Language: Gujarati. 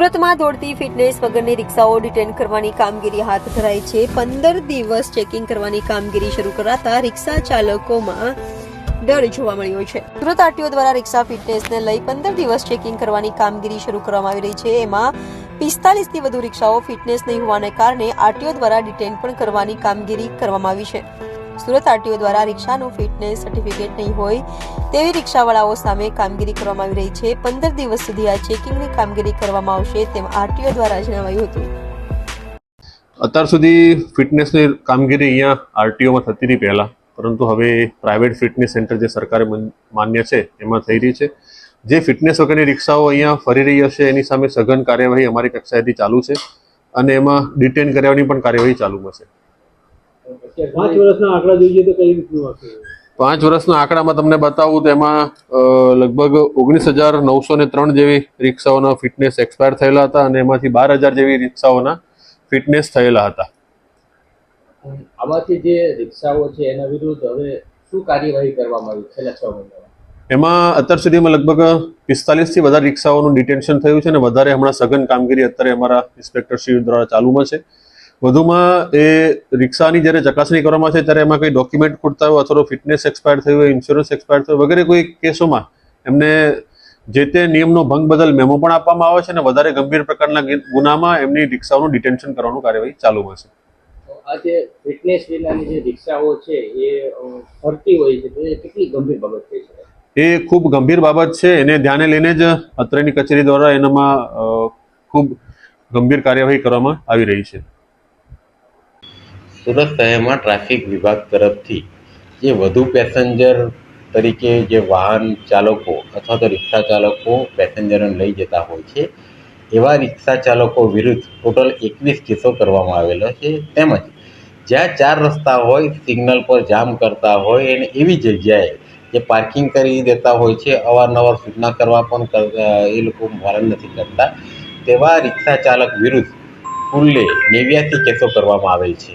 સુરતમાં દોડતી ફિટનેસ વગરની રિક્ષાઓ ડિટેન કરવાની કામગીરી હાથ ધરાઈ છે। 15 દિવસ ચેકિંગ કરવાની કામગીરી શરૂ કરાતા રિક્ષા ચાલકોમાં ડર જોવા મળ્યો છે। સુરત આરટીઓ દ્વારા રિક્ષા ફિટનેસને લઈ 15 દિવસ ચેકિંગ કરવાની કામગીરી શરૂ કરવામાં આવી રહી છે। એમાં 45 થી વધુ રિક્ષાઓ ફિટનેસ નહીં હોવાને કારણે આરટીઓ દ્વારા ડિટેન પણ કરવાની કામગીરી કરવામાં આવી છે। સુરત આરટીઓ દ્વારા રિક્ષાનું ફિટનેસ સર્ટિફિકેટ નહીં હોય તેવી રિક્ષાવાળાઓ સામે કામગીરી કરવામાં આવી રહી છે। 15 દિવસ સુધી આ ચેકિંગની કામગીરી કરવામાં આવશે તેમ આરટીઓ દ્વારા જણાવાયું હતું। અત્યાર સુધી ફિટનેસની કામગીરી અહીંયા આરટીઓમાં થતી હતી પહેલા, પરંતુ હવે પ્રાઇવેટ ફિટનેસ સેન્ટર જે સરકારે માન્ય છે એમાં થઈ રહી છે। જે ફિટનેસ વગરની રિક્ષાઓ અહીંયા ફરી રહી હશે એની સામે સઘન કાર્યવાહી અમારી કક્ષાએથી ચાલુ છે અને એમાં ડિટેન કરાવવાની પણ કાર્યવાહી ચાલુમાં છે। 5 વર્ષના આંકડા જોઈએ તો કઈ રીતનું હશે? 5 વર્ષના આંકડામાં તમને બતાવું તો એમાં લગભગ 19,903 જેવી રિક્ષાઓના ફિટનેસ એક્સપાયર થયેલા હતા અને એમાંથી 12,000 જેવી રિક્ષાઓના ફિટનેસ થયેલા હતા। આમાંથી જે રિક્ષાઓ છે એના વિરુદ્ધ હવે શું કાર્યવાહી કરવામાં આવી છેલ્લા 6 મહિનામાં? એમાં અત્યાર સુધીમાં લગભગ 45 થી વધારે રિક્ષાઓનું ડિટેન્શન થયું છે અને વધારે હમણાં સઘન કામગીરી અત્યારે અમારા ઇન્સ્પેક્ટરશ્રી દ્વારા ચાલુમાં છે। વધુમાં એ રિક્ષાની જ્યારે ચકાસણી કરવામાં છે ત્યારે એમાં કોઈ ડોક્યુમેન્ટ ખૂટતા હોય અથવા ફિટનેસ એક્સપાયર થયું હોય, ઇન્સ્યોરન્સ એક્સપાયર થયું વગેરે કોઈ કેસોમાં એમને જે તે નિયમનો ભંગ બદલ મેમો પણ આપવામાં આવે છે અને વધારે ગંભીર પ્રકારના ગુનામાં એમની રિક્ષાઓનું ડિટેન્શન કરવાનું કાર્યવાહી ચાલુમાં છે। આ જે ફિટનેસ વિનાની જે રિક્ષાઓ છે એ ફરતી હોય છે તો એ કેટલી ગંભીર બાબત થઈ છે? એ ખૂબ ગંભીર બાબત છે। એને ધ્યાને લઈને જ અત્રેની કચેરી દ્વારા એનામાં ખૂબ ગંભીર કાર્યવાહી કરવામાં આવી રહી છે। સુરત શહેરમાં ટ્રાફિક વિભાગ તરફથી જે વધુ પેસેન્જર તરીકે જે વાહન ચાલકો અથવા તો રિક્ષા ચાલકો પેસેન્જરોને લઈ જતા હોય છે એવા રિક્ષા ચાલકો વિરુદ્ધ ટોટલ 21 કેસો કરવામાં આવેલો છે। તેમજ જ્યાં 4 રસ્તા હોય, સિગ્નલ પર જામ કરતા હોય અને એવી જગ્યાએ જે પાર્કિંગ કરી દેતા હોય છે, અવારનવાર સૂચના કરવા પણ એ લોકો પાલન નથી કરતા તેવા રિક્ષા ચાલક વિરુદ્ધ કુલ્લે 89 કેસો કરવામાં આવેલ છે।